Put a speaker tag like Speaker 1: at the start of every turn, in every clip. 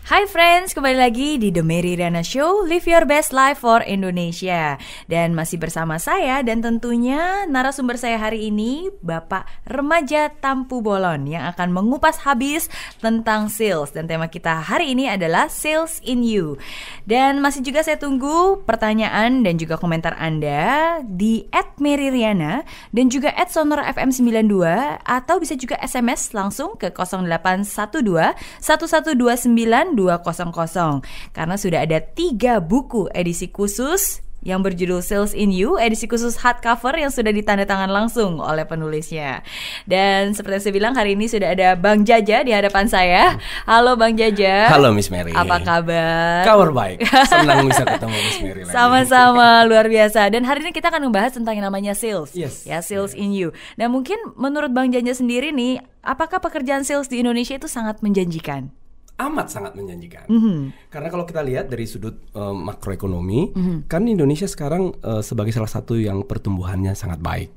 Speaker 1: Hai friends, kembali lagi di The Mary Riana Show, Live Your Best Life for Indonesia. Dan masih bersama saya dan tentunya narasumber saya hari ini, Bapak Remaja Tampu Bolon, yang akan mengupas habis tentang sales. Dan tema kita hari ini adalah Sales in You. Dan masih juga saya tunggu pertanyaan dan juga komentar Anda di @maryriana dan juga @sonorafm92, atau bisa juga SMS langsung ke 0812 1129 200, karena sudah ada 3 buku edisi khusus yang berjudul Sales in You, edisi khusus hardcover yang sudah ditandatangan langsung oleh penulisnya. Dan seperti yang saya bilang, hari ini sudah ada Bang Jaja di hadapan saya. Halo Bang Jaja.
Speaker 2: Halo Miss Mary.
Speaker 1: Apa kabar?
Speaker 2: Kabar baik. Senang bisa ketemu Miss Mary lagi.
Speaker 1: Sama-sama, luar biasa. Dan hari ini kita akan membahas tentang yang namanya sales.
Speaker 2: Yes.
Speaker 1: Ya, Sales in You. Nah, mungkin menurut Bang Jaja sendiri nih, apakah pekerjaan sales di Indonesia itu sangat menjanjikan?
Speaker 2: Amat sangat menjanjikan. Karena kalau kita lihat dari sudut makroekonomi, kan Indonesia sekarang sebagai salah satu yang pertumbuhannya sangat baik.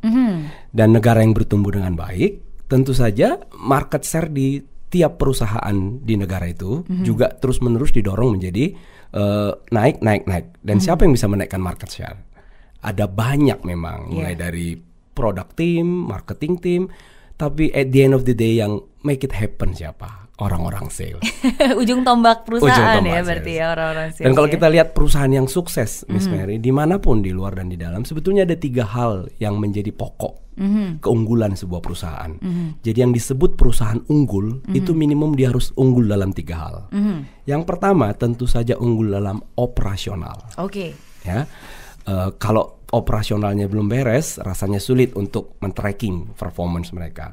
Speaker 2: Dan negara yang bertumbuh dengan baik, tentu saja market share di tiap perusahaan di negara itu juga terus-menerus didorong menjadi naik. Dan siapa yang bisa menaikkan market share? Ada banyak memang, mulai dari product team, marketing team, tapi at the end of the day yang make it happen siapa? Orang-orang sales.
Speaker 1: Ujung tombak perusahaan ya berarti ya, orang-orang sales.
Speaker 2: Dan kalau kita lihat perusahaan yang sukses, Miss Mary, dimanapun di luar dan di dalam, sebetulnya ada 3 hal yang menjadi pokok keunggulan sebuah perusahaan. Jadi yang disebut perusahaan unggul itu minimum dia harus unggul dalam 3 hal. Yang pertama tentu saja unggul dalam operasional.
Speaker 1: Oke.
Speaker 2: Ya, kalau operasionalnya belum beres, rasanya sulit untuk men-tracking performance mereka.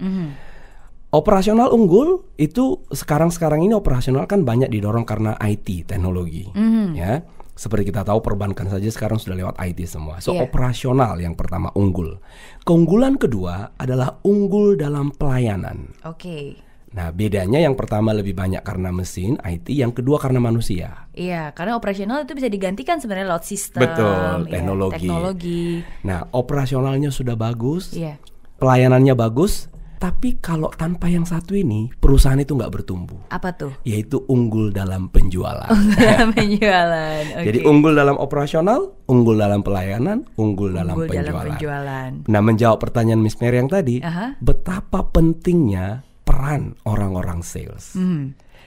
Speaker 2: Operasional unggul itu sekarang ini operasional kan banyak didorong karena IT, teknologi. Ya, seperti kita tahu perbankan saja sekarang sudah lewat IT semua. So operasional yang pertama unggul. Keunggulan kedua adalah unggul dalam pelayanan.
Speaker 1: Oke.
Speaker 2: Nah, bedanya yang pertama lebih banyak karena mesin IT, yang kedua karena manusia.
Speaker 1: Iya, karena operasional itu bisa digantikan sebenarnya lewat sistem.
Speaker 2: Betul, teknologi. Nah, operasionalnya sudah bagus, pelayanannya bagus. Tapi kalau tanpa yang satu ini, perusahaan itu nggak bertumbuh.
Speaker 1: Apa tuh?
Speaker 2: Yaitu unggul dalam penjualan.
Speaker 1: Unggul dalam penjualan. Okay.
Speaker 2: Jadi unggul dalam operasional, unggul dalam pelayanan, unggul dalam penjualan. Nah, menjawab pertanyaan Miss Mary yang tadi, betapa pentingnya peran orang-orang sales.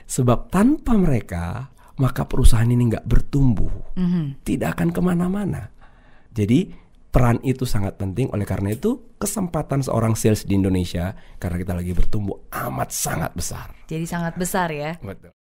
Speaker 2: Sebab tanpa mereka, maka perusahaan ini nggak bertumbuh, tidak akan kemana-mana. Jadi peran itu sangat penting. Oleh karena itu kesempatan seorang sales di Indonesia, karena kita lagi bertumbuh, amat sangat besar.
Speaker 1: Jadi sangat besar ya.
Speaker 2: Betul.